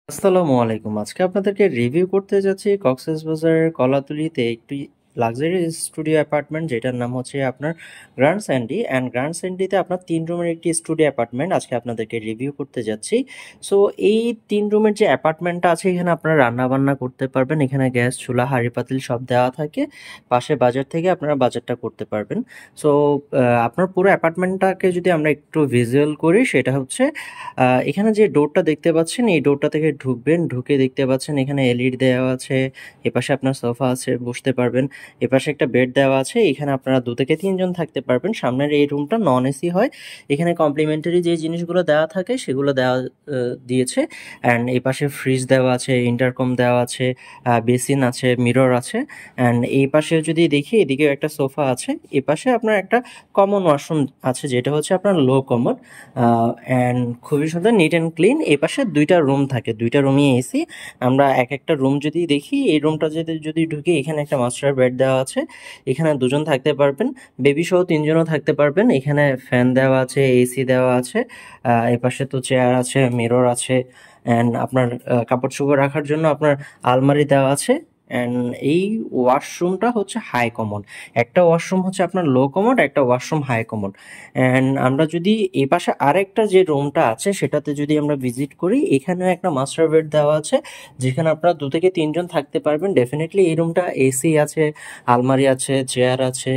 আসসালামু আলাইকুম। আজকে আপনাদেরকে রিভিউ করতে যাচ্ছি কক্সবাজারের কলাতলিতে একটি লাক্সারি স্টুডিও অ্যাপার্টমেন্ট, যেটার নাম হচ্ছে আপনার গ্র্যান্ড স্যান্ডি। অ্যান্ড গ্র্যান্ড স্যান্ডিতে আপনার 3 রুমের একটি স্টুডিও অ্যাপার্টমেন্ট আজকে আপনাদেরকে রিভিউ করতে যাচ্ছি। সো এই 3 রুমের যে অ্যাপার্টমেন্টটা আছে, এখানে আপনারা রান্না-বান্না করতে পারবেন। এখানে গ্যাস, চুলা, হাঁড়ি-পাতিল সব দেওয়া থাকে। পাশে বাজার থেকে আপনারা বাজারটা করতে পারবেন। সো আপনার পুরো অ্যাপার্টমেন্টটাকে যদি আমরা একটু ভিজুয়াল করি, সেটা হচ্ছে এখানে যে ডোরটা দেখতে পাচ্ছেন, এই ডোরটা থেকে ঢুকবেন। ঢুকে দেখতে পাচ্ছেন এখানে এলইডি দেওয়া আছে। এপাশে আপনার সোফা আছে, বসতে পারবেন। এপাশে একটা বেড দেওয়া আছে। এখানে আপনারা 2 থেকে 3 জন থাকতে পারবেন। সামনের এই রুমটা নন এসি হয়। এখানে কমপ্লিমেন্টারি যে জিনিসগুলো দেওয়া থাকে সেগুলো দেওয়া দিয়েছে। অ্যান্ড এপাশে ফ্রিজ দেওয়া আছে, ইন্টারকম দেওয়া আছে, বেসিন আছে, মিরর আছে। অ্যান্ড এই পাশে যদি দেখি, এদিকেও একটা সোফা আছে। এপাশে আপনার একটা কমন ওয়াশরুম আছে, যেটা হচ্ছে আপনার লো কমন। অ্যান্ড খুবই সুন্দর, নিট অ্যান্ড ক্লিন। এই পাশে 2টা রুম থাকে, 2টা রুমই এসি। আমরা এক একটা রুম যদি দেখি, এই রুমটা যদি ঢুকি, এখানে একটা মাস্টার বেড দেওয়া আছে। এখানে 2 জন থাকতে পারবেন, বেবি সহ 3 জনও থাকতে পারবেন। এখানে ফ্যান দেওয়া আছে, এসি দেওয়া আছে। এই পাশে তো চেয়ার আছে, মিরর আছে। অ্যান্ড আপনার কাপড় চোপড় রাখার জন্য আপনার আলমারি দেওয়া আছে। অ্যান্ড এই ওয়াশরুমটা হচ্ছে হাই কমন। একটা ওয়াশরুম হচ্ছে আপনার লো কমোড, একটা ওয়াশরুম হাই কমন। অ্যান্ড আমরা যদি এই পাশে আরেকটা যে রুমটা আছে, সেটাতে যদি আমরা ভিজিট করি, এখানেও একটা মাস্টার বেড দেওয়া আছে, যেখানে আপনারা 2 থেকে 3 জন থাকতে পারবেন। ডেফিনেটলি এই রুমটা এসি আছে, আলমারি আছে, চেয়ার আছে,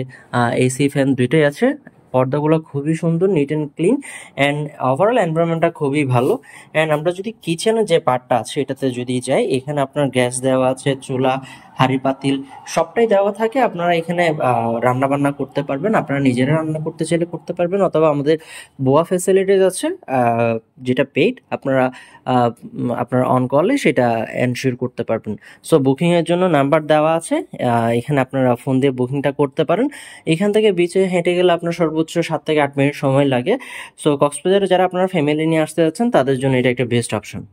এসি ফ্যান দুইটাই আছে। পর্দাগুলো খুবই সুন্দর, neat and clean. And overall এনভায়রনমেন্টটা খুবই ভালো। অ্যান্ড আমরা যদি কিচেনের যে পার্টটা আছে এটাতে যদি যাই, এখানে আপনার গ্যাস দেওয়া আছে, চুলা, হাঁড়ি পাতিল সবটাই দেওয়া থাকে। আপনারা এখানে রান্না বান্না করতে পারবেন। আপনারা নিজেরা রান্না করতে চাইলে করতে পারবেন, অথবা আমাদের বোয়া ফ্যাসিলিটিস আছে, যেটা পেইড। আপনারা আপনার অন কলে সেটা এনশিওর করতে পারবেন। সো বুকিংয়ের জন্য নাম্বার দেওয়া আছে, এখানে আপনারা ফোন দিয়ে বুকিংটা করতে পারেন। এখান থেকে বিচে হেঁটে গেলে আপনার সর্বোচ্চ 7 থেকে 8 মিনিট সময় লাগে। সো কক্সবাজারে যারা আপনারা ফ্যামিলি নিয়ে আসতে যাচ্ছেন, তাদের জন্য এটা একটা বেস্ট অপশন।